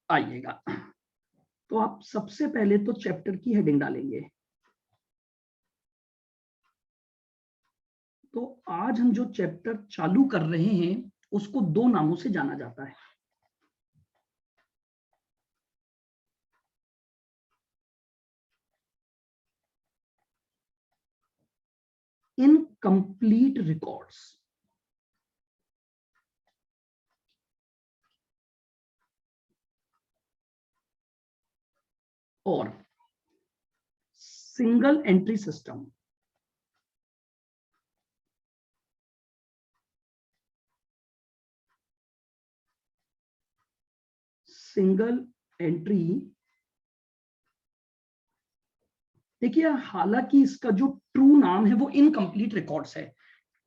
आइएगा, तो आप सबसे पहले तो चैप्टर की हेडिंग डालेंगे। तो आज हम जो चैप्टर चालू कर रहे हैं उसको दो नामों से जाना जाता है। इनकम्प्लीट रिकॉर्ड्स और single entry system. Single entry, देखिए हालांकि इसका जो ट्रू नाम है वो इनकम्प्लीट रिकॉर्ड्स है।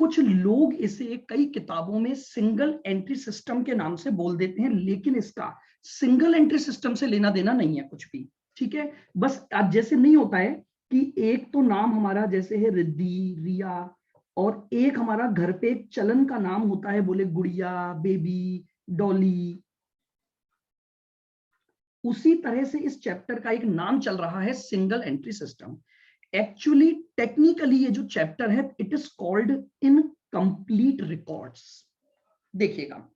कुछ लोग इसे कई किताबों में सिंगल एंट्री सिस्टम के नाम से बोल देते हैं, लेकिन इसका सिंगल एंट्री सिस्टम से लेना देना नहीं है कुछ भी। ठीक है, बस आज जैसे नहीं होता है कि एक तो नाम हमारा जैसे है रिद्धि, रिया, और एक हमारा घर पे एक चलन का नाम होता है, बोले गुड़िया, बेबी, डॉली। उसी तरह से इस चैप्टर का एक नाम चल रहा है single entry system. Actually technically ये जो चैप्टर है it is called incomplete records. देखिएगा,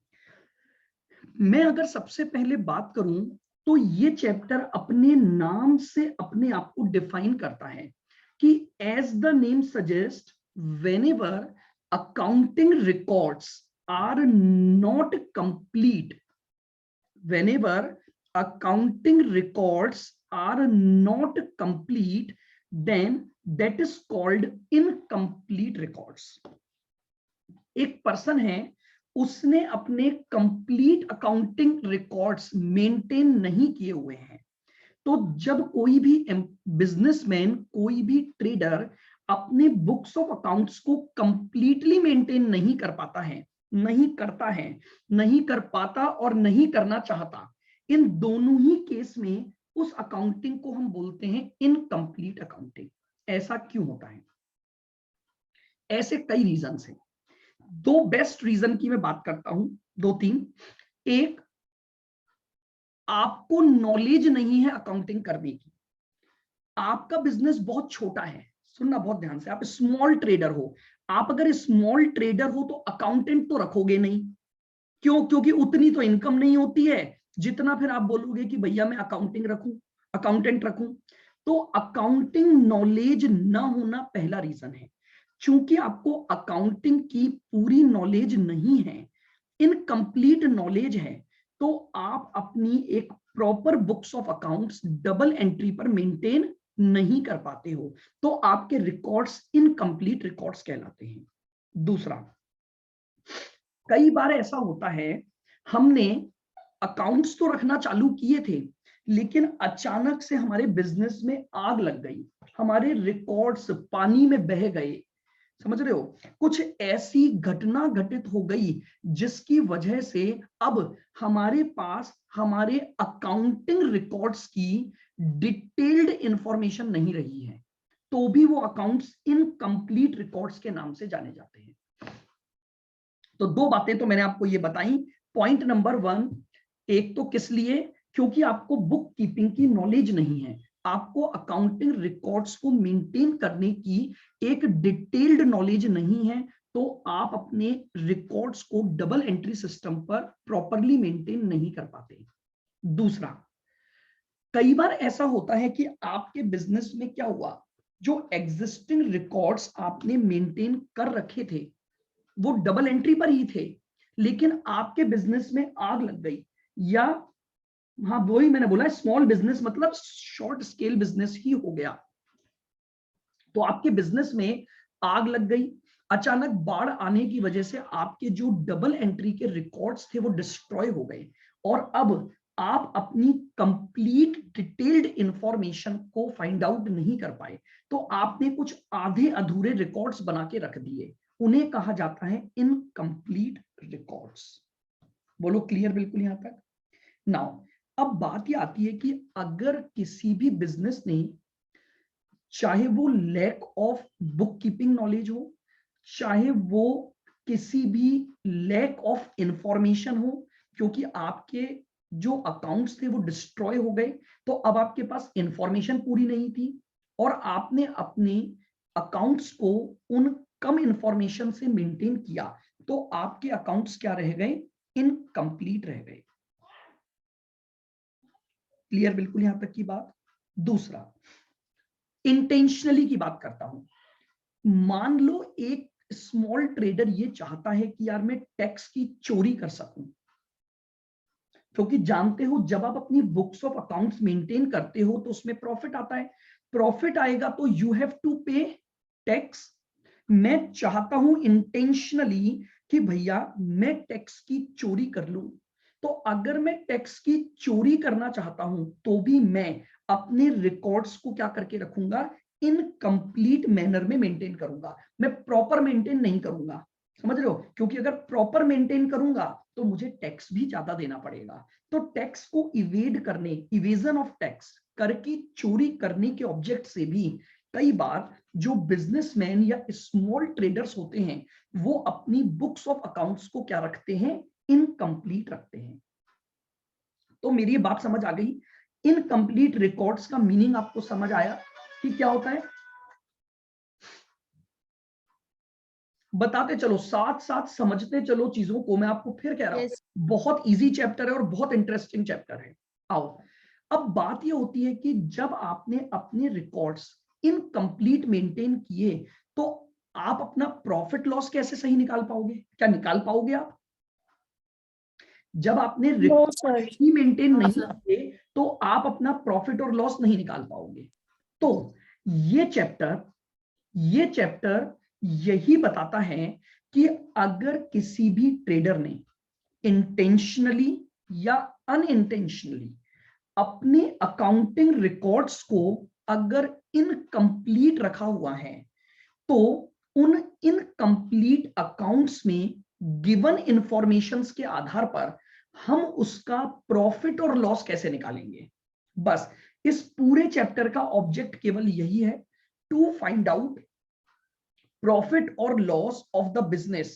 मैं अगर सबसे पहले बात करूं तो ये चैप्टर अपने नाम से अपने आप को डिफाइन करता है कि as the name suggest, whenever accounting records are not complete, whenever accounting records are not complete, then that is called incomplete records. एक पर्सन है, उसने अपने कंप्लीट अकाउंटिंग रिकॉर्ड्स मेंटेन नहीं किए हुए हैं, तो जब कोई भी बिजनेसमैन, कोई भी ट्रेडर अपने बुक्स ऑफ अकाउंट्स को कंप्लीटली मेंटेन नहीं कर पाता है, नहीं करता है, नहीं कर पाता और नहीं करना चाहता, इन दोनों ही केस में उस अकाउंटिंग को हम बोलते हैं इनकम्प्लीट अकाउंटिंग। ऐसा क्यों होता है? ऐसे कई रीजन हैं। दो बेस्ट रीजन की मैं बात करता हूं, दो तीन। एक, आपको नॉलेज नहीं है अकाउंटिंग करने की, आपका बिजनेस बहुत छोटा है, सुनना बहुत ध्यान से, आप स्मॉल ट्रेडर हो। आप अगर स्मॉल ट्रेडर हो तो अकाउंटेंट तो रखोगे नहीं, क्यों? क्योंकि उतनी तो इनकम नहीं होती है जितना फिर आप बोलोगे कि भैया मैं अकाउंटिंग रखूं, अकाउंटेंट रखूं। तो अकाउंटिंग नॉलेज ना होना पहला रीजन है। चूंकि आपको अकाउंटिंग की पूरी नॉलेज नहीं है, इनकम्प्लीट नॉलेज है, तो आप अपनी एक proper books of accounts double entry पर मेंटेन नहीं कर पाते हो, तो आपके रिकॉर्ड्स इनकम्प्लीट रिकॉर्ड्स कहलाते हैं। दूसरा, कई बार ऐसा होता है, हमने अकाउंट्स तो रखना चालू किए थे, लेकिन अचानक से हमारे बिजनेस में आग लग गई, हमारे रिकॉर्ड्स पानी में बह गए, समझ रहे हो? कुछ ऐसी घटना घटित हो गई जिसकी वजह से अब हमारे पास हमारे अकाउंटिंग रिकॉर्ड्स की डिटेल्ड इंफॉर्मेशन नहीं रही है, तो भी वो अकाउंट्स इनकम्प्लीट रिकॉर्ड्स के नाम से जाने जाते हैं। तो दो बातें तो मैंने आपको ये बताई। पॉइंट नंबर वन, एक तो किस लिए? क्योंकि आपको बुक कीपिंग की नॉलेज नहीं है, आपको अकाउंटिंग रिकॉर्ड्स को मेंटेन करने की एक डिटेल्ड नॉलेज नहीं है, तो आप अपने रिकॉर्ड्स को डबल एंट्री सिस्टम पर प्रॉपरली मेंटेन नहीं कर पाते। दूसरा, कई बार ऐसा होता है कि आपके बिजनेस में क्या हुआ, जो एग्जिस्टिंग रिकॉर्ड्स आपने मेंटेन कर रखे थे वो डबल एंट्री पर ही थे, लेकिन आपके बिजनेस में आग लग गई, या हाँ वही मैंने बोला स्मॉल बिजनेस मतलब शॉर्ट स्केल बिजनेस ही हो गया, तो आपके बिजनेस में आग लग गई, अचानक बाढ़ आने की वजह से आपके जो डबल एंट्री के रिकॉर्ड्स थे वो डिस्ट्रॉय हो गए, और अब आप अपनी कंप्लीट डिटेल्ड इंफॉर्मेशन को फाइंड आउट नहीं कर पाए, तो आपने कुछ आधे अधूरे रिकॉर्ड्स बना के रख दिए, उन्हें कहा जाता है इनकम्प्लीट रिकॉर्ड्स। बोलो क्लियर बिल्कुल यहां तक? नाउ अब बात यह आती है कि अगर किसी भी बिजनेस ने, चाहे वो lack of book keeping knowledge हो, चाहे वो किसी भी लैक ऑफ इंफॉर्मेशन हो, क्योंकि आपके जो अकाउंट्स थे वो डिस्ट्रॉय हो गए, तो अब आपके पास इंफॉर्मेशन पूरी नहीं थी और आपने अपने अकाउंट्स को उन कम इंफॉर्मेशन से मेंटेन किया, तो आपके अकाउंट्स क्या रह गए, इनकम्प्लीट रह गए। क्लियर बिल्कुल यहां तक की बात। दूसरा, इंटेंशनली की बात करता हूं। मान लो एक स्मॉल ट्रेडर ये चाहता है कि यार मैं टैक्स की चोरी कर सकूं, क्योंकि जानते हो जब आप अपनी बुक्स ऑफ अकाउंट्स मेंटेन करते हो तो उसमें प्रॉफिट आता है, प्रॉफिट आएगा तो यू हैव टू पे टैक्स। मैं चाहता हूं इंटेंशनली कि भैया मैं टैक्स की चोरी कर लूं, तो अगर मैं टैक्स की चोरी करना चाहता हूं तो भी मैं अपने रिकॉर्ड्स को क्या करके रखूंगा, इनकम्प्लीट मैनर में मेंटेन करूंगा, मैं प्रॉपर मेंटेन नहीं करूंगा। समझ रहे हो, क्योंकि अगर प्रॉपर मेंटेन करूंगा तो मुझे टैक्स भी ज्यादा देना पड़ेगा। तो टैक्स को इवेड करने, इवेजन ऑफ टैक्स, कर की चोरी करने के ऑब्जेक्ट से भी कई बार जो बिजनेसमैन या स्मॉल ट्रेडर्स होते हैं वो अपनी बुक्स ऑफ अकाउंट्स को क्या रखते हैं, इनकम्प्लीट रखते हैं। तो मेरी ये बात समझ आ गई, इनकम्प्लीट रिकॉर्ड्स का मीनिंग आपको समझ आया कि क्या होता है। बताते चलो, साथ साथ समझते चलो चीजों को, मैं आपको फिर कह रहा हूं बहुत इजी चैप्टर है और बहुत इंटरेस्टिंग चैप्टर है। आओ, अब बात ये होती है कि जब आपने अपने रिकॉर्ड्स इनकम्प्लीट मेंटेन किए तो आप अपना प्रॉफिट लॉस कैसे सही निकाल पाओगे, क्या निकाल पाओगे आप? जब आपने रिकॉर्ड ही मेंटेन नहीं किए तो आप अपना प्रॉफिट और लॉस नहीं निकाल पाओगे। तो ये चैप्टर यही बताता है कि अगर किसी भी ट्रेडर ने इंटेंशनली या अनइंटेंशनली अपने अकाउंटिंग रिकॉर्ड्स को अगर इनकम्प्लीट रखा हुआ है तो उन इनकम्प्लीट अकाउंट्स में गिवन इंफॉर्मेशंस के आधार पर हम उसका प्रॉफिट और लॉस कैसे निकालेंगे। बस इस पूरे चैप्टर का ऑब्जेक्ट केवल यही है, to find out profit or loss of the business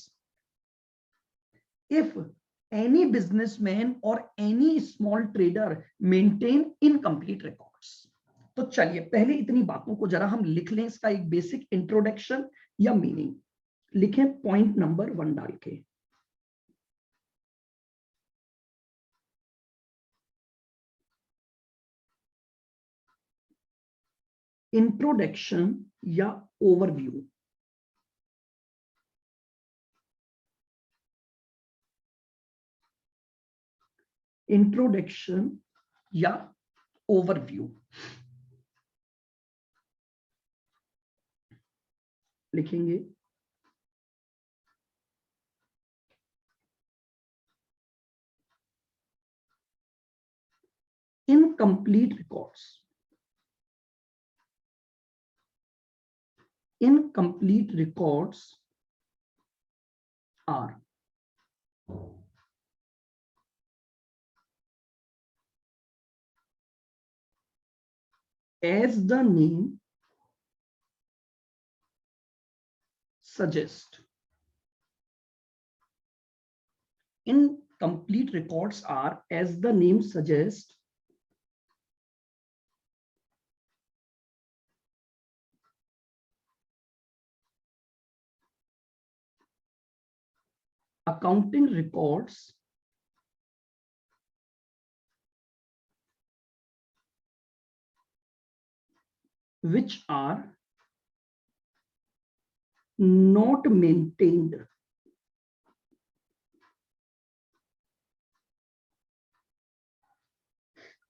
if any businessman or any small trader maintain incomplete records। तो चलिए पहले इतनी बातों को जरा हम लिख लें, इसका एक बेसिक इंट्रोडक्शन या मीनिंग लिखें पॉइंट नंबर 1 डाल के। इंट्रोडक्शन या ओवरव्यू। इंट्रोडक्शन या ओवरव्यू लिखेंगे। Incomplete records, incomplete records are as the name suggests, incomplete records are as the name suggests accounting records which are not maintained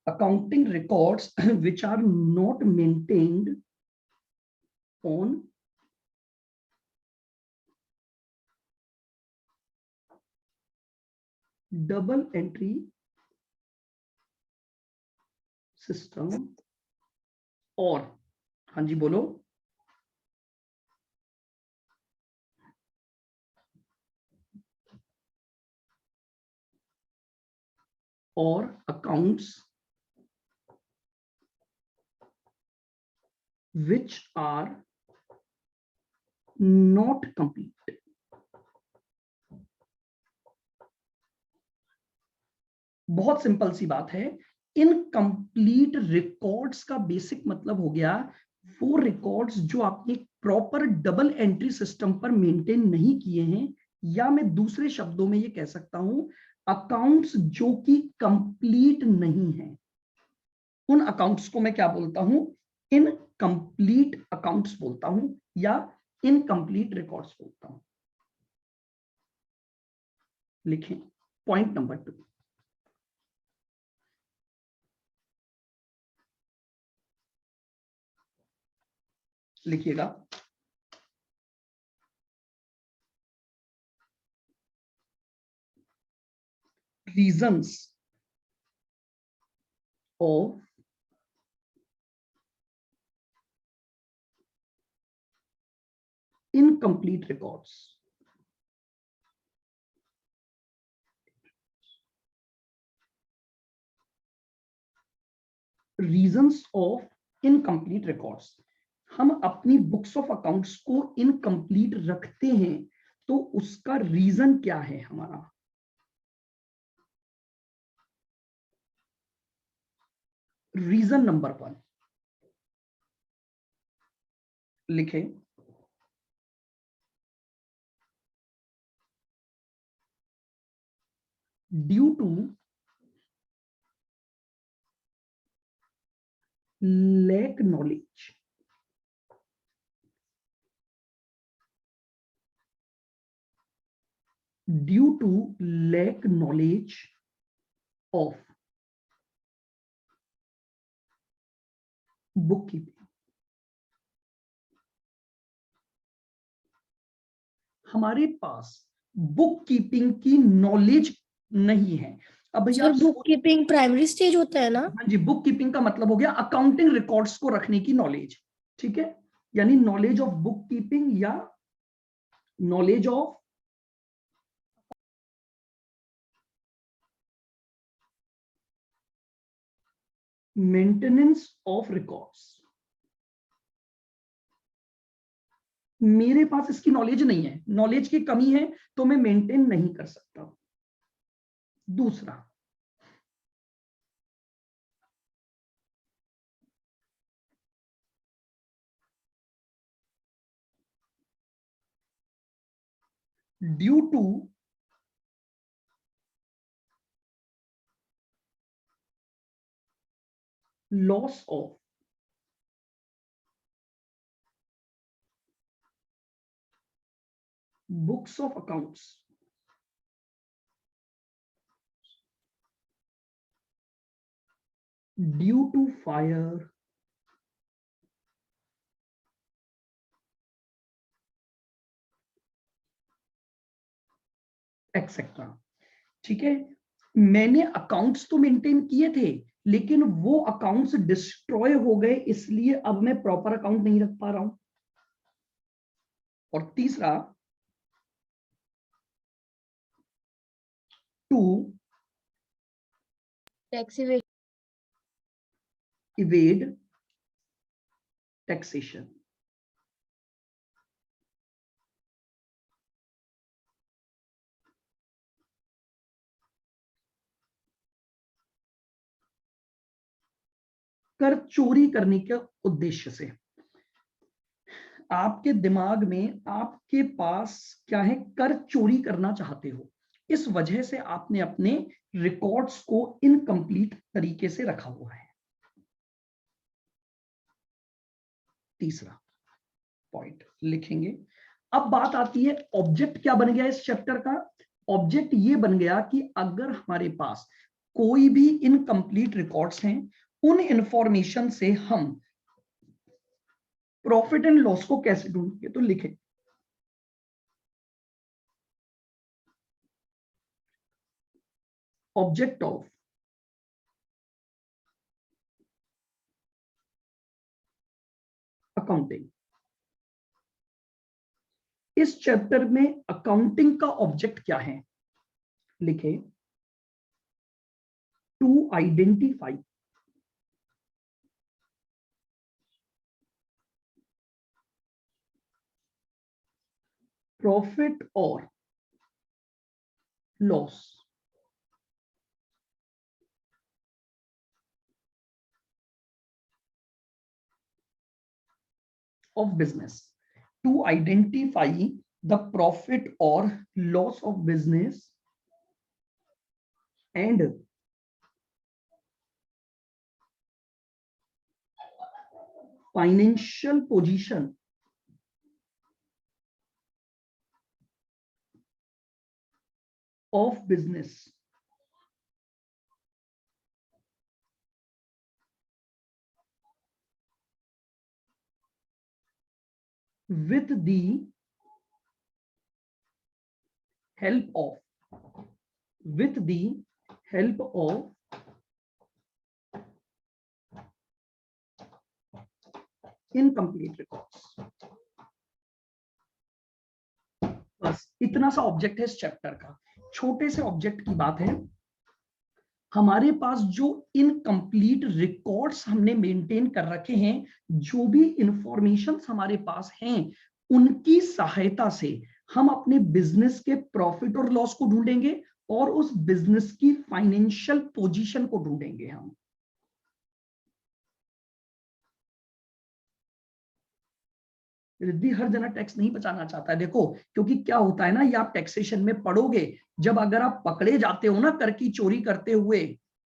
accounting records which are not maintained on double entry system और, हाँ जी बोलो, और accounts which are not complete। बहुत simple सी बात है। Incomplete records का basic मतलब हो गया वो रिकॉर्ड्स जो आपने प्रॉपर डबल एंट्री सिस्टम पर मेंटेन नहीं किए हैं, या मैं दूसरे शब्दों में ये कह सकता हूं अकाउंट्स जो कि कंप्लीट नहीं है, उन अकाउंट्स को मैं क्या बोलता हूं, इनकम्प्लीट अकाउंट्स बोलता हूं या इनकम्प्लीट रिकॉर्ड्स बोलता हूं। लिखें पॉइंट नंबर 2। लिखिएगा, reasons of incomplete records। Reasons of incomplete records, हम अपनी बुक्स ऑफ अकाउंट्स को इनकम्प्लीट रखते हैं तो उसका रीजन क्या है हमारा। रीजन नंबर 1 लिखें, due to lack knowledge. Due to lack knowledge of book keeping. हमारे पास बुक कीपिंग की नॉलेज नहीं है। अब भैया sir book keeping primary stage होता है ना? हाँ जी, बुक कीपिंग का मतलब हो गया अकाउंटिंग रिकॉर्ड्स को रखने की नॉलेज, ठीक है, यानी नॉलेज ऑफ बुक कीपिंग या knowledge of maintenance of records. मेरे पास इसकी नॉलेज नहीं है, नॉलेज की कमी है तो मैं मेंटेन नहीं कर सकता। दूसरा, due to loss of books of accounts due to fire etcetera. ठीक है, मैंने अकाउंट्स तो मेंटेन किए थे लेकिन वो अकाउंट्स डिस्ट्रॉय हो गए, इसलिए अब मैं प्रॉपर अकाउंट नहीं रख पा रहा हूं। और तीसरा, टू टैक्स इवेड टैक्सेशन। कर चोरी करने के उद्देश्य से आपके दिमाग में आपके पास क्या है, कर चोरी करना चाहते हो, इस वजह से आपने अपने रिकॉर्ड्स को इनकम्प्लीट तरीके से रखा हुआ है। तीसरा पॉइंट लिखेंगे। अब बात आती है ऑब्जेक्ट क्या बन गया इस चैप्टर का। ऑब्जेक्ट ये बन गया कि अगर हमारे पास कोई भी इनकम्प्लीट रिकॉर्ड्स हैं, उन इंफॉर्मेशन से हम प्रॉफिट एंड लॉस को कैसे ढूंढेंगे। तो लिखें, ऑब्जेक्ट ऑफ अकाउंटिंग। इस चैप्टर में अकाउंटिंग का ऑब्जेक्ट क्या है। लिखें, टू आइडेंटिफाई प्रॉफिट और loss of business, to identify the profit or loss of business and financial position of business with the help of incomplete records। बस इतना सा ऑब्जेक्ट है इस चैप्टर का। छोटे से ऑब्जेक्ट की बात है, हमारे पास जो इनकम्प्लीट रिकॉर्ड्स हमने मेंटेन कर रखे हैं, जो भी इंफॉर्मेशन हमारे पास हैं, उनकी सहायता से हम अपने बिजनेस के प्रॉफिट और लॉस को ढूंढेंगे और उस बिजनेस की फाइनेंशियल पोजीशन को ढूंढेंगे हम। रिद्धि हर जना टैक्स नहीं बचाना चाहता है, देखो, क्योंकि क्या होता है ना, ये आप टैक्सेशन में पढ़ोगे, जब अगर आप पकड़े जाते हो ना कर की चोरी करते हुए,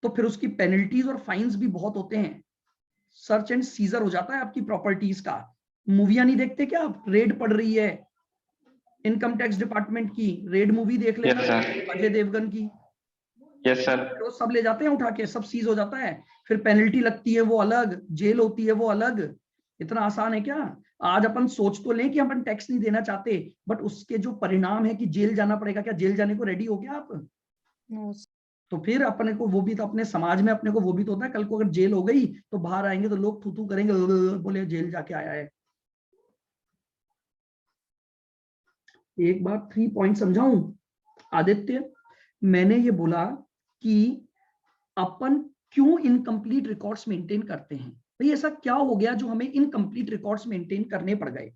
तो फिर उसकी पेनल्टीज और फाइन्स भी बहुत होते हैं। सर्च एंड सीजर हो जाता है आपकी प्रॉपर्टीज का। मूवियां नहीं देखते क्या आप? रेड पड़ रही है इनकम टैक्स डिपार्टमेंट की, रेड मूवी देख लेना, अजय देवगन की। Yes sir. तो सब ले जाते हैं उठा के, सब सीज हो जाता है, फिर पेनल्टी लगती है वो अलग, जेल होती है वो अलग। इतना आसान है क्या? आज अपन सोच तो लें कि अपन टैक्स नहीं देना चाहते, बट उसके जो परिणाम है कि जेल जाना पड़ेगा, क्या जेल जाने को रेडी हो क्या आप? तो फिर अपने को वो भी तो, अपने समाज में अपने को वो भी तो होता है, कल को अगर जेल हो गई तो बाहर आएंगे तो लोग थू थू करेंगे, बोले जेल जाके आया है। एक बार 3 पॉइंट समझाऊं आदित्य, मैंने ये बोला कि अपन क्यों इनकम्प्लीट रिकॉर्ड्स मेंटेन करते हैं। भाई ऐसा क्या हो गया जो हमें इनकम्प्लीट रिकॉर्ड्स मेंटेन करने पड़ गए?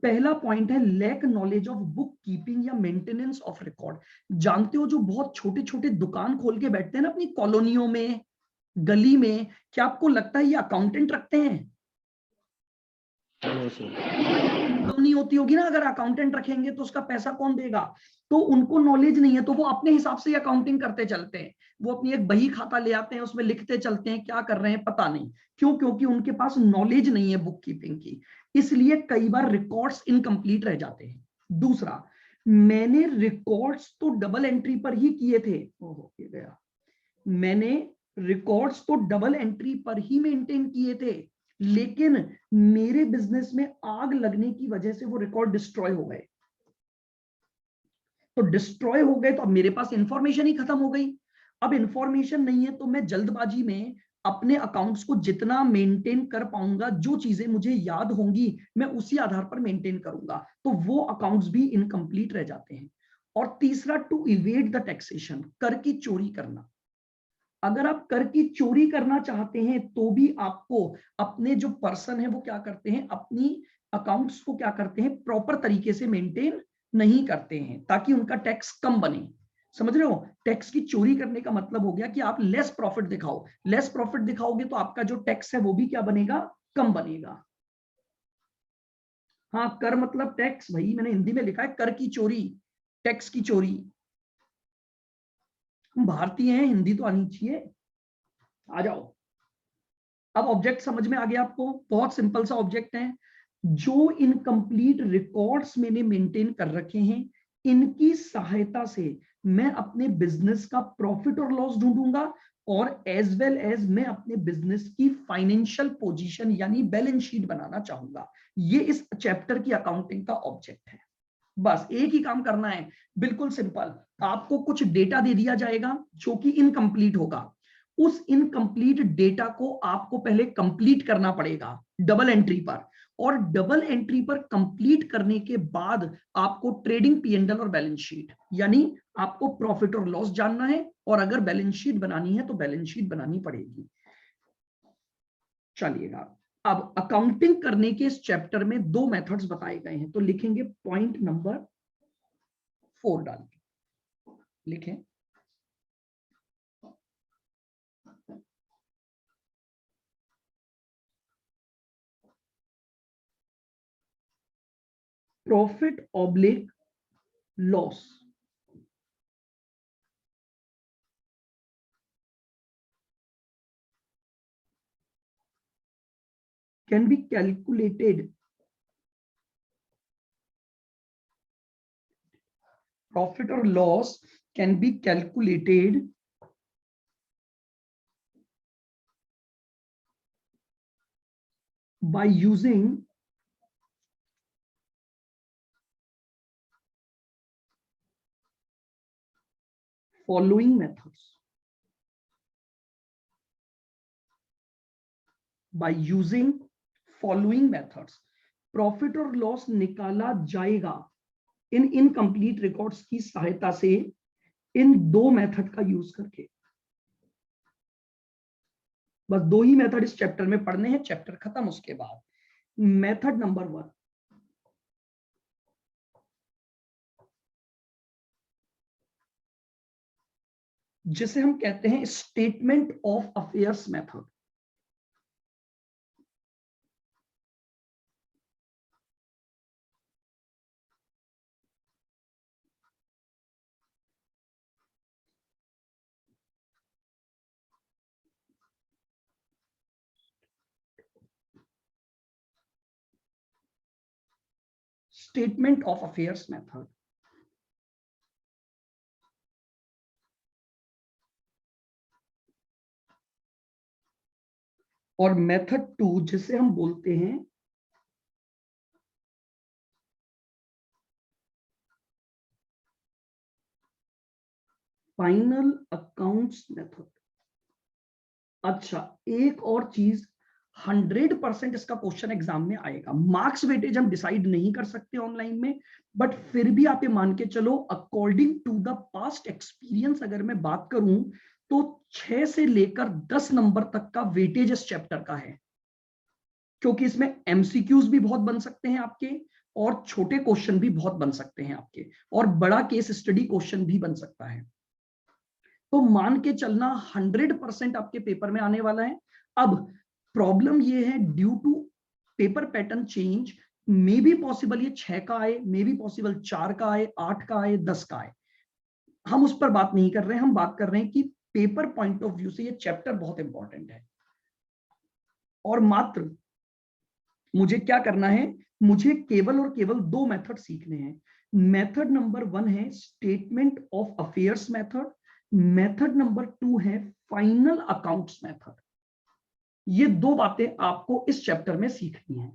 पहला पॉइंट है lack knowledge of book keeping या मेंटेनेंस ऑफ रिकॉर्ड। जानते हो जो बहुत छोटे छोटे दुकान खोल के बैठते हैं ना अपनी कॉलोनियों में, गली में, क्या आपको लगता है ये अकाउंटेंट रखते हैं? इनकम नहीं होती होगी ना, अगर अकाउंटेंट रखेंगे तो उसका पैसा कौन देगा? तो उनको नॉलेज नहीं है, तो वो अपने हिसाब से अकाउंटिंग करते चलते हैं। वो अपनी एक बही खाता ले आते हैं, उसमें लिखते चलते हैं, क्या कर रहे हैं पता नहीं क्यों, क्योंकि उनके पास नॉलेज नहीं है बुक कीपिंग की, इसलिए कई बार रिकॉर्ड्स इनकम्प्लीट रह जाते हैं। दूसरा, मैंने रिकॉर्ड्स तो डबल एंट्री पर ही किए थे, ओहो ये गया, मैंने रिकॉर्ड्स तो डबल एंट्री पर ही मेंटेन किए थे, लेकिन मेरे बिजनेस में आग लगने की वजह से वो रिकॉर्ड डिस्ट्रॉय हो गए। तो डिस्ट्रॉय हो गए तो अब मेरे पास इंफॉर्मेशन ही खत्म हो गई। अब इंफॉर्मेशन नहीं है तो मैं जल्दबाजी में अपने अकाउंट्स को जितना मेंटेन कर पाऊंगा, जो चीजें मुझे याद होंगी मैं उसी आधार पर मेंटेन करूंगा, तो वो अकाउंट्स भी इनकम्प्लीट रह जाते हैं। और तीसरा, टू इवेड द टैक्सेशन, कर की चोरी करना। अगर आप कर की चोरी करना चाहते हैं तो भी आपको अपने जो पर्सन है वो क्या करते हैं, अपनी अकाउंट्स को क्या करते हैं, प्रॉपर तरीके से मेंटेन नहीं करते हैं, ताकि उनका टैक्स कम बने। समझ रहे हो? टैक्स की चोरी करने का मतलब हो गया कि आप लेस प्रॉफिट दिखाओ, लेस प्रॉफिट दिखाओगे तो आपका जो टैक्स है वो भी क्या बनेगा, कम बनेगा। हाँ, कर मतलब टैक्स, भाई मैंने हिंदी में लिखा है कर की चोरी, टैक्स की चोरी। हम भारतीय हैं, हिंदी तो आनी चाहिए। आ जाओ, अब ऑब्जेक्ट समझ में आ गया आपको? बहुत सिंपल सा ऑब्जेक्ट है। जो इनकम्प्लीट रिकॉर्ड्स मैंने मेंटेन कर रखे हैं, इनकी सहायता से मैं अपने बिजनेस का प्रॉफिट और लॉस ढूंढूंगा, और एज वेल एज मैं अपने बिजनेस की फाइनेंशियल पोजीशन यानी बैलेंस शीट बनाना चाहूंगा। ये इस चैप्टर की अकाउंटिंग का ऑब्जेक्ट है। बस एक ही काम करना है, बिल्कुल सिंपल। आपको कुछ डेटा दे दिया जाएगा जो कि इनकम्प्लीट होगा, उस इनकम्प्लीट डेटा को आपको पहले कंप्लीट करना पड़ेगा डबल एंट्री पर, और डबल एंट्री पर कंप्लीट करने के बाद आपको ट्रेडिंग पी&एल और बैलेंस शीट, यानी आपको प्रॉफिट और लॉस जानना है, और अगर बैलेंस शीट बनानी है तो बैलेंस शीट बनानी पड़ेगी। चलिएगा, अब अकाउंटिंग करने के इस चैप्टर में 2 मेथड्स बताए गए हैं, तो लिखेंगे पॉइंट नंबर 4 डाल के लिखें। Profit oblique loss can be calculated. Profit or loss can be calculated by using following methods. By using following methods. Profit और लॉस निकाला जाएगा इन इनकम्प्लीट रिकॉर्ड्स की सहायता से इन दो मेथड का यूज करके। बस दो ही मेथड इस चैप्टर में पढ़ने हैं, चैप्टर खत्म। उसके बाद मेथड नंबर 1, जिसे हम कहते हैं statement of affairs method. Statement of affairs method और मेथड 2 जिसे हम बोलते हैं फाइनल अकाउंट्स मेथड। अच्छा, एक और चीज, 100% इसका क्वेश्चन एग्जाम में आएगा। मार्क्स वेटेज हम डिसाइड नहीं कर सकते ऑनलाइन में, बट फिर भी आप ये मान के चलो, according to the past experience अगर मैं बात करूं तो 6 से लेकर 10 नंबर तक का वेटेज इस चैप्टर का है, क्योंकि इसमें एमसीक्यूज भी बहुत बन सकते हैं आपके, और छोटे क्वेश्चन भी बहुत बन सकते हैं आपके, और बड़ा केस स्टडी क्वेश्चन भी बन सकता है। तो मान के चलना 100% आपके पेपर में आने वाला है। अब प्रॉब्लम ये है, due to paper pattern change, may be possible ये 6 का आए, मे बी पॉसिबल 4 का आए, 8 का आए, 10 का आए। हम उस पर बात नहीं कर रहे हैं, हम बात कर रहे हैं कि पेपर पॉइंट ऑफ व्यू से ये चैप्टर बहुत इंपॉर्टेंट है। और मात्र मुझे क्या करना है, मुझे केवल और केवल दो मेथड सीखने हैं। मेथड नंबर 1 है statement of affairs method, method number 2 है फाइनल अकाउंट्स मेथड। ये दो बातें आपको इस चैप्टर में सीखनी है।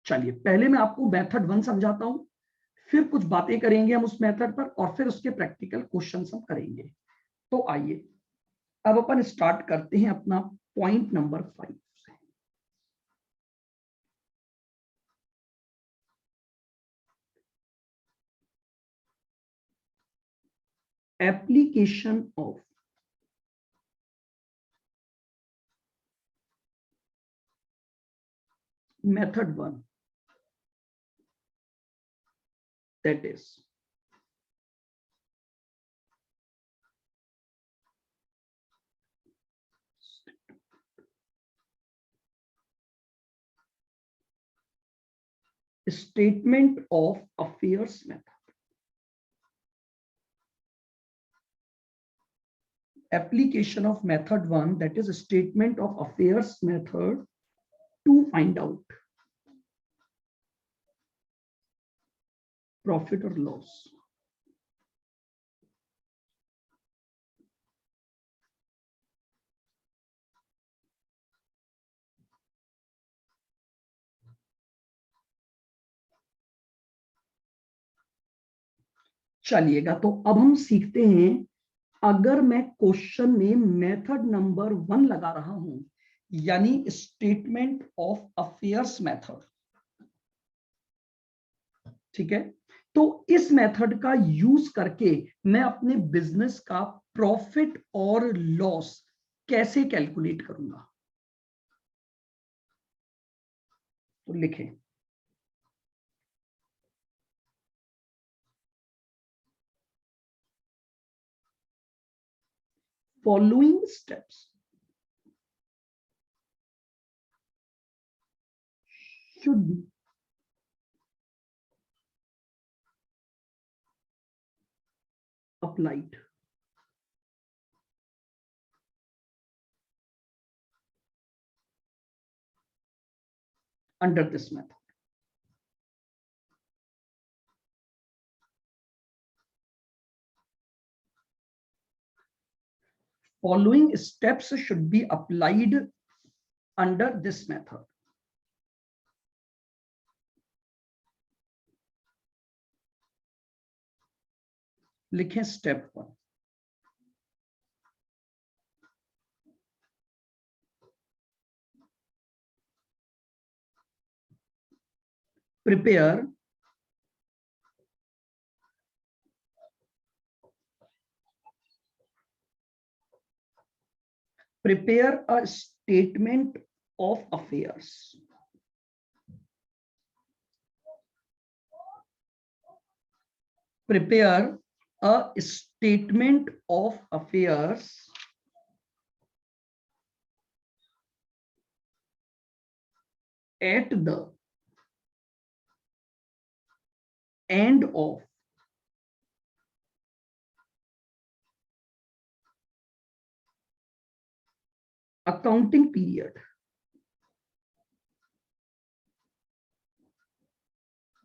चलिए, पहले मैं आपको मेथड 1 समझाता हूं, फिर कुछ बातें करेंगे हम उस मेथड पर, और फिर उसके प्रैक्टिकल क्वेश्चन हम करेंगे। तो आइए अब अपन स्टार्ट करते हैं अपना पॉइंट नंबर 5 से। Application of method 1, that is statement of affairs method. Application of method 1, that is statement of affairs method, to find out profit or loss. चलिएगा, तो अब हम सीखते हैं, अगर मैं क्वेश्चन में मेथड नंबर 1 लगा रहा हूं, यानी स्टेटमेंट ऑफ अफेयर्स मेथड, ठीक है, तो इस मेथड का यूज करके मैं अपने बिजनेस का प्रॉफिट और लॉस कैसे कैलकुलेट करूंगा। तो लिखें, following steps should be applied under this method. Following steps should be applied under this method. लिखें step 1. Prepare a statement of affairs. Prepare a statement of affairs at the end of accounting period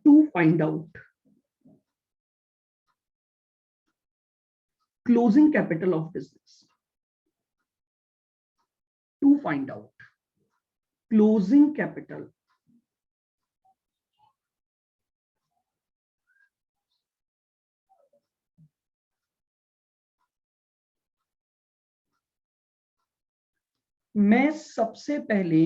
to find out closing capital of business. To find out closing capital मैं सबसे पहले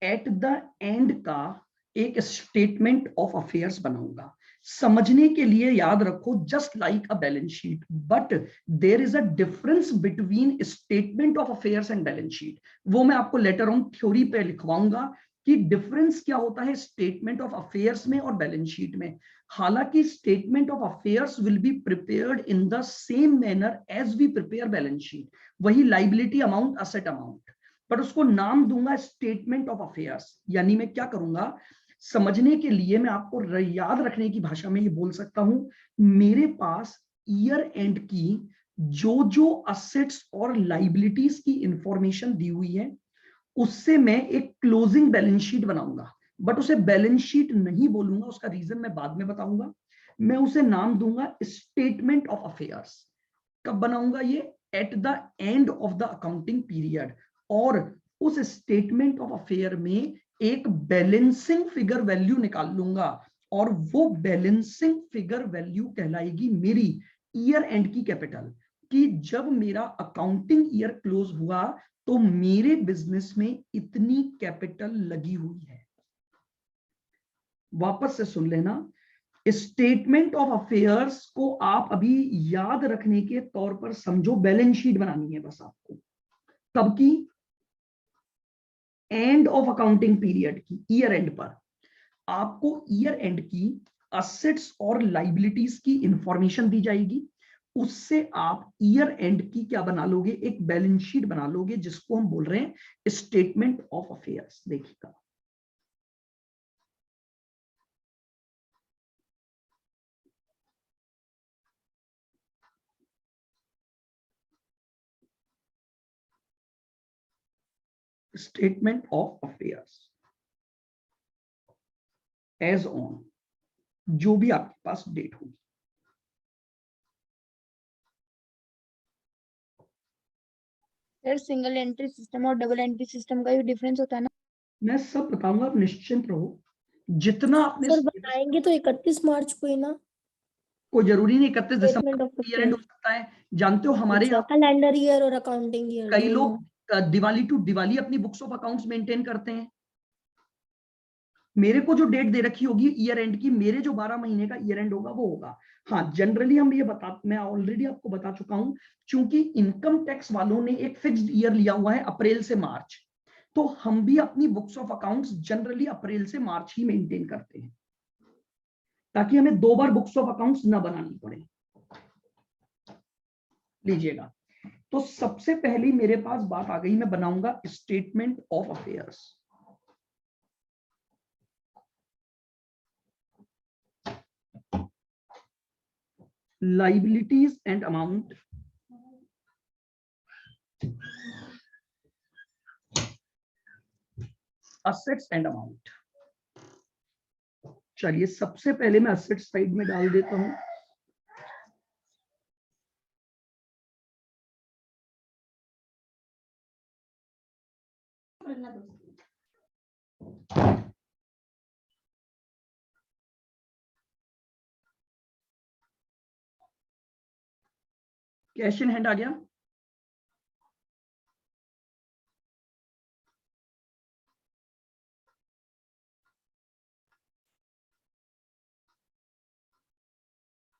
eight the and का एक statement of affairs बनाऊंगा. समझने के लिए याद रखो just like a balance sheet, but there is a difference between statement of affairs and balance sheet. वो मैं आपको लेटर ऑन थ्योरी पे लिखवाऊंगा कि डिफरेंस क्या होता है स्टेटमेंट ऑफ अफेयर्स में और बैलेंस शीट में. हालांकि statement of affairs will be prepared in the same manner as we prepare balance sheet. वही liability amount, asset amount, but उसको नाम दूंगा स्टेटमेंट ऑफ अफेयर्स. यानी मैं क्या करूंगा, समझने के लिए मैं आपको याद रखने की भाषा में ये बोल सकता हूं, मेरे पास ईयर एंड की जो असेट्स और लाइबिलिटीज की इंफॉर्मेशन दी हुई है उससे मैं एक क्लोजिंग बैलेंस शीट बनाऊंगा. बट उसे बैलेंस शीट नहीं बोलूंगा, उसका रीजन मैं बाद में बताऊंगा. मैं उसे नाम दूंगा स्टेटमेंट ऑफ अफेयर्स. कब बनाऊंगा ये? Eight the end of the accounting period. और उस स्टेटमेंट ऑफ अफेयर में एक बैलेंसिंग फिगर वैल्यू निकाल लूंगा और वो बैलेंसिंग फिगर वैल्यू कहलाएगी मेरी ईयर एंड की कैपिटल. कि जब मेरा अकाउंटिंग ईयर क्लोज हुआ तो मेरे बिजनेस में इतनी कैपिटल लगी हुई है. वापस से सुन लेना, स्टेटमेंट ऑफ अफेयर्स को आप अभी याद रखने के तौर पर समझो, बैलेंस शीट बनानी है बस आपको. कब की? एंड ऑफ अकाउंटिंग पीरियड की, ईयर एंड पर. आपको ईयर एंड की असेट्स और लाइबिलिटीज की इंफॉर्मेशन दी जाएगी. उससे आप ईयर एंड की क्या बना लोगे? एक बैलेंस शीट बना लोगे जिसको हम बोल रहे हैं स्टेटमेंट ऑफ अफेयर्स. देखिएगा, statement of affairs as on जो भी आपके पास डेट होगी. सर सिंगल एंट्री सिस्टम और डबल एंट्री सिस्टम का भी डिफरेंस होता है ना? मैं सब बताऊंगा, आप निश्चिंत रहो. जितना आपने सर बताएंगे तो 31 मार्च को ही ना? कोई जरूरी नहीं 31 statement December of year and हो सकता है. जानते हो हमारे अच्छा, यहाँ कैलेंडर ईयर और अकाउंटिंग ईयर कई दोनों. लोग दिवाली टू दिवाली अपनी बुक्स ऑफ अकाउंट्स मेंटेन करते हैं. मेरे को जो डेट दे रखी होगी ईयर एंड की, मेरे जो 12 महीने का ईयर एंड होगा वो होगा. हाँ, जनरली हम ये मैं ऑलरेडी आपको बता चुका हूं, क्योंकि इनकम टैक्स वालों ने एक फिक्स्ड ईयर लिया हुआ है अप्रैल से मार्च, तो हम भी अपनी बुक्स ऑफ अकाउंट्स जनरली अप्रैल से मार्च ही मेंटेन करते हैं ताकि हमें 2 बार बुक्स ऑफ अकाउंट्स ना बनानी पड़े. लीजिएगा, तो सबसे पहली मेरे पास बात आ गई, मैं बनाऊंगा statement of affairs. Liabilities and amount, assets and amount. चलिए सबसे पहले मैं असेट साइड में डाल देता हूं। कैश इन हैंड आ गया।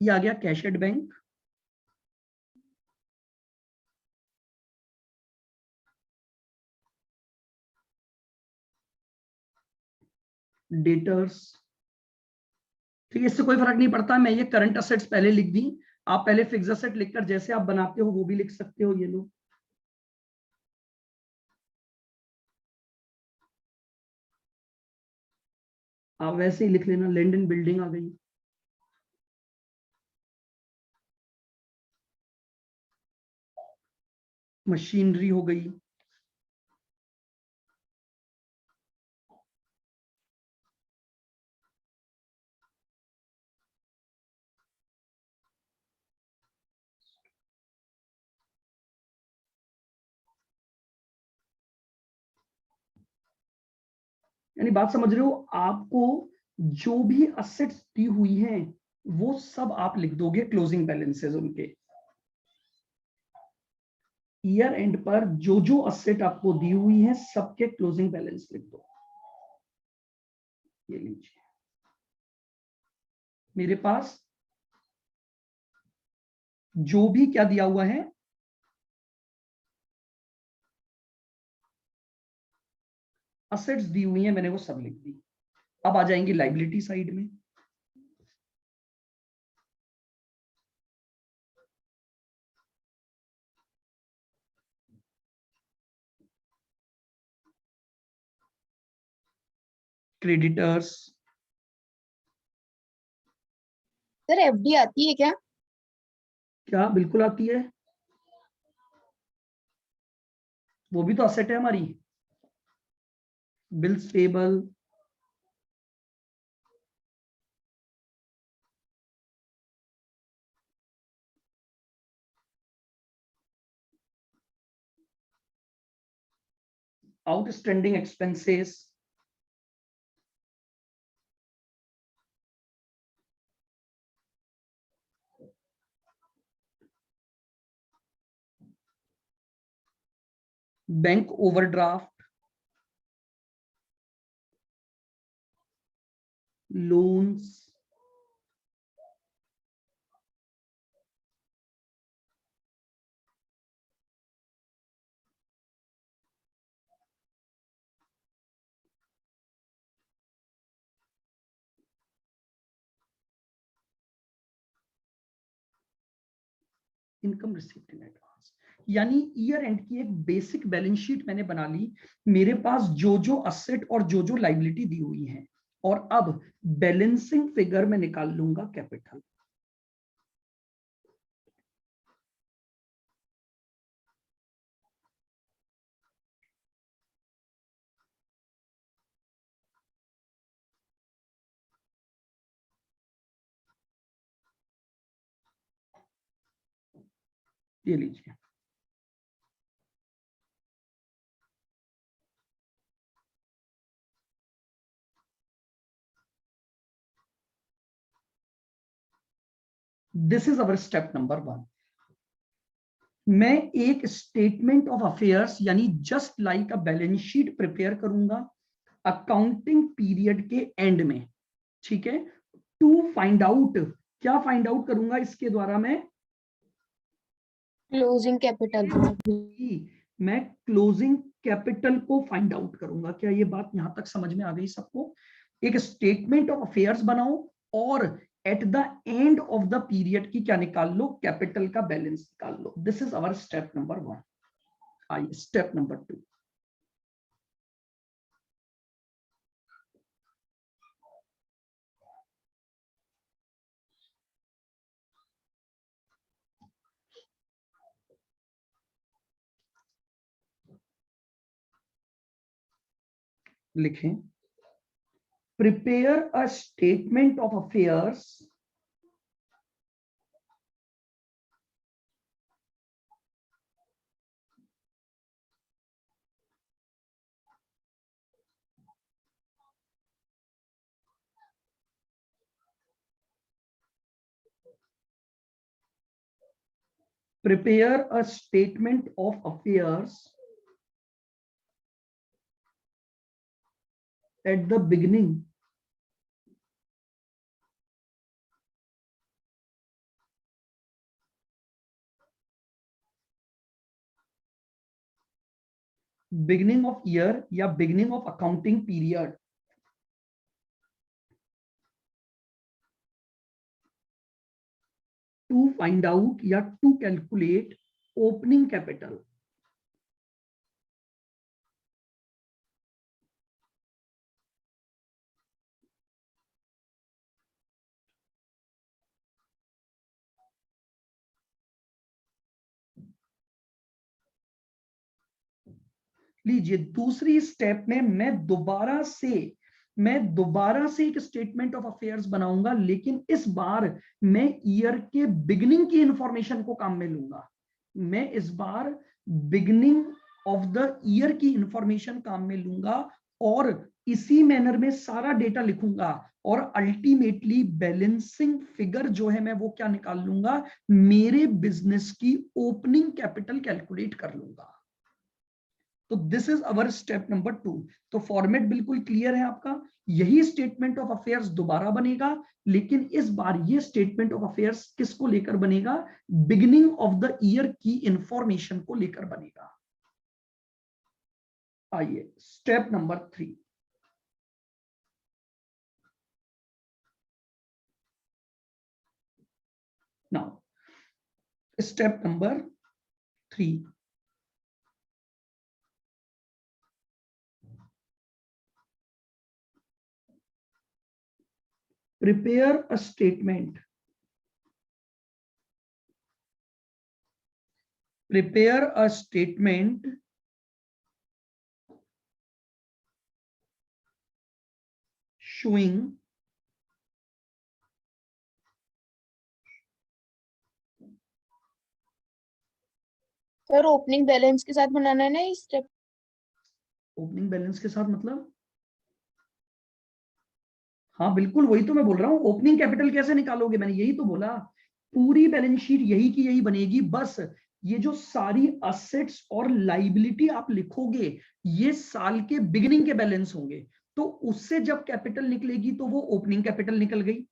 ये आ गया कैश एट बैंक। डेटर्स, ठीक है, इससे कोई फर्क नहीं पड़ता। मैं ये करंट असेट्स पहले लिख दी, आप पहले फिक्स असेट लिखकर जैसे आप बनाते हो वो भी लिख सकते हो। ये लो, आप वैसे ही लिख लेना। लैंड एंड बिल्डिंग आ गई। मशीनरी हो गई। यानी बात समझ रहे हो, आपको जो भी असेट्स दी हुई हैं वो सब आप लिख दोगे, क्लोजिंग बैलेंसेस उनके। ईयर एंड पर जो जो असेट आपको दी हुई है सबके क्लोजिंग बैलेंस लिख दो। ये लीजिए, मेरे पास जो भी क्या दिया हुआ है, असेट्स दी हुई है, मैंने वो सब लिख दी। अब आ जाएंगे लाइबिलिटी साइड में। क्रेडिटर्स, सर एफडी आती है क्या? क्या बिल्कुल आती है, वो भी तो असेट है हमारी। Bills payable, outstanding expenses, bank overdraft, loans, income received in advance. यानी ईयर एंड की एक बेसिक बैलेंस शीट मैंने बना ली। मेरे पास जो जो असेट और जो जो लाइबिलिटी दी हुई है, और अब बैलेंसिंग फिगर में निकाल लूंगा कैपिटल। ये लीजिए, this is our step number 1। मैं एक स्टेटमेंट ऑफ अफेयर्स यानी just like a balance sheet prepare करूंगा अकाउंटिंग पीरियड के एंड में। ठीक है, टू फाइंड आउट, क्या फाइंड आउट करूंगा इसके द्वारा क्लोजिंग कैपिटल। मैं क्लोजिंग कैपिटल को फाइंड आउट करूंगा। क्या ये बात यहां तक समझ में आ गई सबको? एक स्टेटमेंट ऑफ अफेयर्स बनाओ और at the end of the period की क्या निकाल लो, कैपिटल का बैलेंस निकाल लो। This is our step number 1। आइए स्टेप नंबर 2। लिखें, prepare a statement of affairs prepare a statement of affairs at the beginning of year या beginning of accounting period to find out या to calculate opening capital. लीजिए, दूसरी step में मैं दोबारा से एक स्टेटमेंट ऑफ अफेयर्स बनाऊंगा, लेकिन इस बार मैं ईयर के बिगिनिंग की इंफॉर्मेशन को काम में लूंगा। मैं इस बार बिगिनिंग ऑफ द ईयर की इंफॉर्मेशन काम में लूंगा और इसी मैनर में सारा डेटा लिखूंगा और अल्टीमेटली बैलेंसिंग फिगर जो है मैं वो क्या निकाल लूंगा, मेरे बिजनेस की ओपनिंग कैपिटल कैलकुलेट कर लूंगा। तो this is our step number 2। तो फॉर्मेट बिल्कुल क्लियर है आपका। यही स्टेटमेंट ऑफ अफेयर्स दोबारा बनेगा, लेकिन इस बार ये स्टेटमेंट ऑफ अफेयर्स किसको लेकर बनेगा, बिगिनिंग ऑफ द ईयर की इंफॉर्मेशन को लेकर बनेगा। आइए step number 3। Now step number 3, prepare a statement showing sir opening balance के साथ बनाना है ना ये स्टेप? ओपनिंग बैलेंस के साथ मतलब? हाँ बिल्कुल, वही तो मैं बोल रहा हूँ। ओपनिंग कैपिटल कैसे निकालोगे, मैंने यही तो बोला। पूरी बैलेंस शीट यही की यही बनेगी, बस ये जो सारी असेट्स और लाइबिलिटी आप लिखोगे ये साल के बिगिनिंग के बैलेंस होंगे, तो उससे जब कैपिटल निकलेगी तो वो ओपनिंग कैपिटल निकल गई।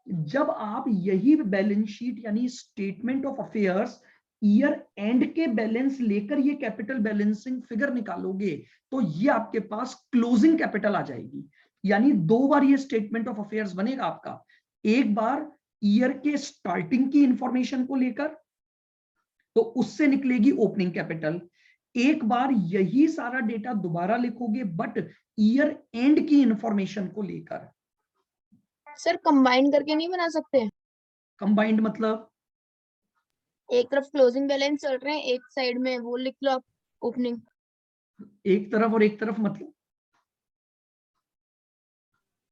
जब आप यही बैलेंस शीट यानी statement of affairs year and के बैलेंस लेकर ये कैपिटल बैलेंसिंग फिगर निकालोगे तो ये आपके पास क्लोजिंग कैपिटल आ जाएगी। यानी 2 बार ये स्टेटमेंट ऑफ अफेयर्स बनेगा आपका। एक बार ईयर के स्टार्टिंग की इंफॉर्मेशन को लेकर, तो उससे निकलेगी ओपनिंग कैपिटल। एक बार यही सारा डेटा दोबारा लिखोगे बट ईयर एंड की इंफॉर्मेशन को लेकर। सर कंबाइन करके नहीं बना सकते? कंबाइंड मतलब? एक तरफ क्लोजिंग बैलेंस चल रहे हैं, एक साइड में वो लिख लो आप ओपनिंग। एक तरफ और एक तरफ मतलब?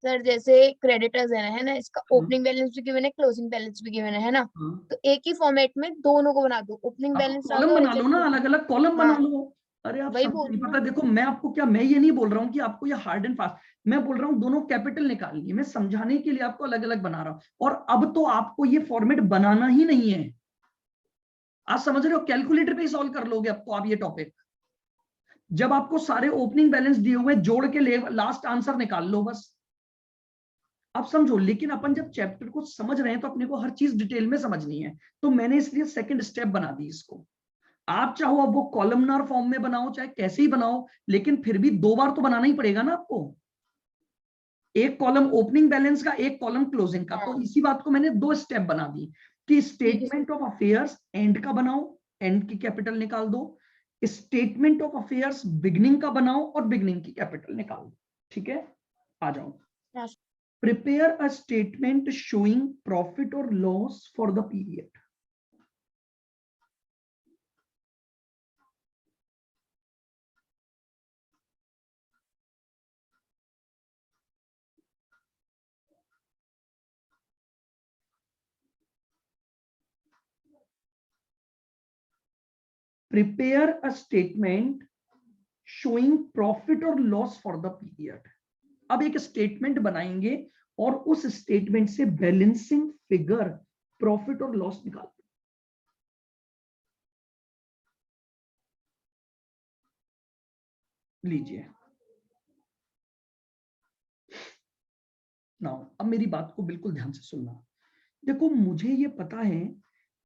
सर जैसे क्रेडिटर्स है ना, इसका ओपनिंग बैलेंस भी गिवन है, क्लोजिंग बैलेंस भी गिवन है ना, हाँ। तो एक ही फॉर्मेट में दोनों को बना दो, ओपनिंग आप बैलेंस डाल कॉलम दो और बना लो इधर ना, अलग अलग कॉलम बना हाँ लो। अरे आप वही समझ बोल नहीं रही हूँ पता। ना। देखो मैं आपको क्या, मैं ये नहीं बोल रहा हूँ कि आपको ये हार्ड एंड फास्ट, मैं बोल रहा हूँ दोनों कैपिटल निकालनी है। मैं समझाने के लिए आपको अलग अलग बना रहा हूँ। और अब तो आपको ये फॉर्मेट बनाना ही नहीं है, आप समझ रहे हो, कैलकुलेटर पे ही सॉल्व कर लोगे अब तो आप ये टॉपिक। जब आपको सारे ओपनिंग बैलेंस दिए हुए जोड़ के लास्ट आंसर निकाल लो बस। आप समझो, लेकिन अपन जब चैप्टर को समझ रहे हैं तो अपने को हर चीज डिटेल में समझनी है, तो मैंने इसलिए सेकंड स्टेप बना दी इसको। आप चाहो अब वो कॉलमनार फॉर्म में बनाओ चाहे कैसे ही बनाओ, लेकिन फिर भी 2 बार तो बनाना ही पड़ेगा ना आपको। एक कॉलम ओपनिंग बैलेंस का, एक कॉलम क्लोजिंग का। तो हाँ इसी बात को मैंने 2 स्टेप बना दी कि ठीक है sir. Statement of affairs and का बनाओ, एंड की कैपिटल निकाल दो। स्टेटमेंट ऑफ अफेयर्स बिगनिंग का बनाओ और बिगनिंग की कैपिटल निकाल दो। ठीक है, आ जाओ। हाँ, prepare a statement showing profit और loss for the period. Prepare a statement showing profit और लॉस फॉर द पीरियड। अब एक स्टेटमेंट बनाएंगे और उस स्टेटमेंट से बैलेंसिंग फिगर प्रॉफिट और लॉस निकाल लीजिए। नाउ अब मेरी बात को बिल्कुल ध्यान से सुनना। देखो मुझे ये पता है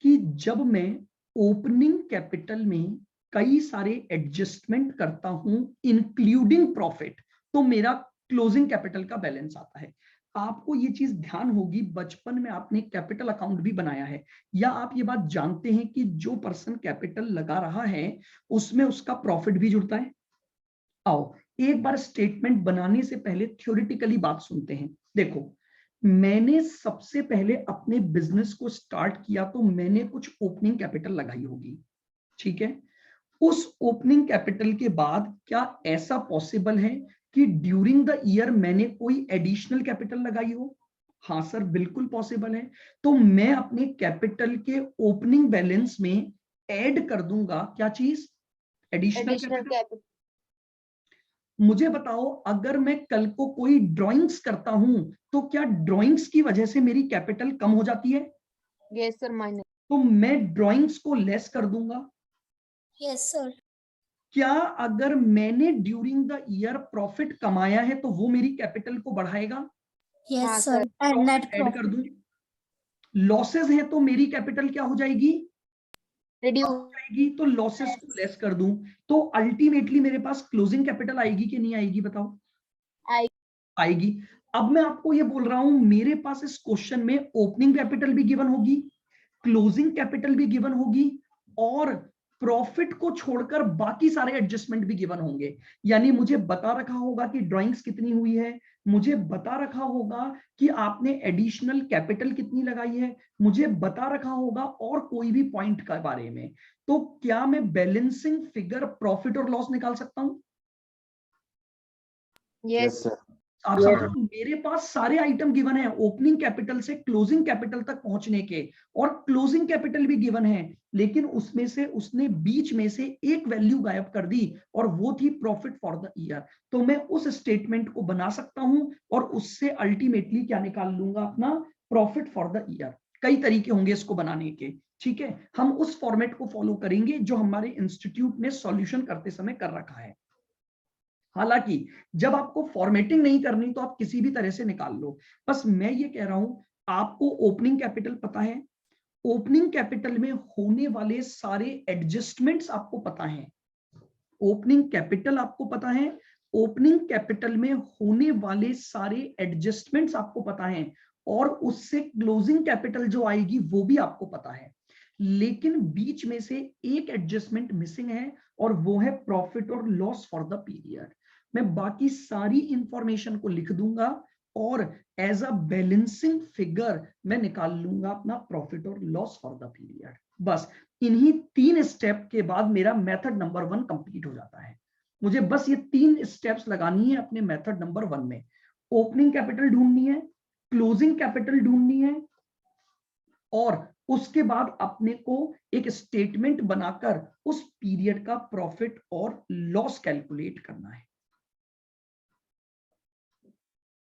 कि जब मैं ओपनिंग कैपिटल में कई सारे एडजस्टमेंट करता हूं इंक्लूडिंग प्रॉफिट, तो मेरा क्लोजिंग कैपिटल का बैलेंस आता है। आपको ये चीज ध्यान होगी, बचपन में आपने कैपिटल अकाउंट भी बनाया है, या आप ये बात जानते हैं कि जो पर्सन कैपिटल लगा रहा है उसमें उसका प्रॉफिट भी जुड़ता है। आओ एक बार स्टेटमेंट बनाने से पहले थ्योरेटिकली बात सुनते हैं। देखो मैंने सबसे पहले अपने बिजनेस को स्टार्ट किया तो मैंने कुछ ओपनिंग कैपिटल लगाई होगी, ठीक है। उस ओपनिंग कैपिटल के बाद क्या ऐसा पॉसिबल है कि ड्यूरिंग द ईयर मैंने कोई एडिशनल कैपिटल लगाई हो? हाँ सर बिल्कुल पॉसिबल है। तो मैं अपने कैपिटल के ओपनिंग बैलेंस में ऐड कर दूंगा क्या चीज? Additional capital. मुझे बताओ अगर मैं कल को कोई ड्राइंग्स करता हूं तो क्या ड्राइंग्स की वजह से मेरी कैपिटल कम हो जाती है? Yes sir, minus. तो मैं ड्राइंग्स को लेस कर दूंगा। Yes sir. क्या अगर मैंने ड्यूरिंग द ईयर प्रॉफिट कमाया है तो वो मेरी कैपिटल को बढ़ाएगा? Yes sir, and net add कर दूं। लॉसेस है तो मेरी कैपिटल क्या हो जाएगी? रिड्यूस जाएगी। तो लॉसेस को लेस कर दूं तो अल्टीमेटली मेरे पास क्लोजिंग कैपिटल आएगी कि नहीं आएगी? बताओ। आएगी। अब मैं आपको ये बोल रहा हूं मेरे पास इस क्वेश्चन में ओपनिंग कैपिटल भी गिवन होगी, क्लोजिंग कैपिटल भी गिवन होगी, और प्रॉफिट को छोड़कर बाकी सारे एडजस्टमेंट भी गिवन होंगे। यानी मुझे बता रखा होगा कि ड्राइंग्स कितनी हुई है, मुझे बता रखा होगा कि आपने एडिशनल कैपिटल कितनी लगाई है, मुझे बता रखा होगा और कोई भी पॉइंट के बारे में। तो क्या मैं बैलेंसिंग फिगर प्रॉफिट और लॉस निकाल सकता हूं? Yes sir. आप समझ रहे हो? मेरे पास सारे आइटम गिवन है ओपनिंग कैपिटल से क्लोजिंग कैपिटल तक पहुंचने के, और क्लोजिंग कैपिटल भी गिवन है, लेकिन उसमें से उसने बीच में से एक वैल्यू गायब कर दी और वो थी प्रॉफिट फॉर द ईयर। तो मैं उस स्टेटमेंट को बना सकता हूं और उससे अल्टीमेटली क्या निकाल लूंगा? अपना प्रॉफिट फॉर द ईयर। कई तरीके होंगे इसको बनाने के, ठीक है। हम उस फॉर्मेट को फॉलो करेंगे जो हमारे इंस्टीट्यूट ने सॉल्यूशन करते समय कर रखा है। हालांकि जब आपको फॉर्मेटिंग नहीं करनी तो आप किसी भी तरह से निकाल लो। बस मैं ये कह रहा हूं आपको ओपनिंग कैपिटल पता है, ओपनिंग कैपिटल में होने वाले सारे एडजस्टमेंट्स आपको पता है, ओपनिंग कैपिटल आपको पता है, ओपनिंग कैपिटल में होने वाले सारे एडजस्टमेंट्स आपको पता है, और उससे क्लोजिंग कैपिटल जो आएगी वो भी आपको पता है। लेकिन बीच में से एक एडजस्टमेंट मिसिंग है और वो है प्रॉफिट और लॉस फॉर द पीरियड। मैं बाकी सारी इंफॉर्मेशन को लिख दूंगा और एज अ बैलेंसिंग फिगर मैं निकाल लूंगा अपना प्रॉफिट और लॉस फॉर द पीरियड। बस इन्हीं 3 स्टेप के बाद मेरा मेथड नंबर 1 कंप्लीट हो जाता है। मुझे बस ये 3 स्टेप्स लगानी है अपने मेथड नंबर 1 में। ओपनिंग कैपिटल ढूंढनी है, क्लोजिंग कैपिटल ढूंढनी है, और उसके बाद अपने को एक स्टेटमेंट बनाकर उस पीरियड का प्रॉफिट और लॉस कैलकुलेट करना है।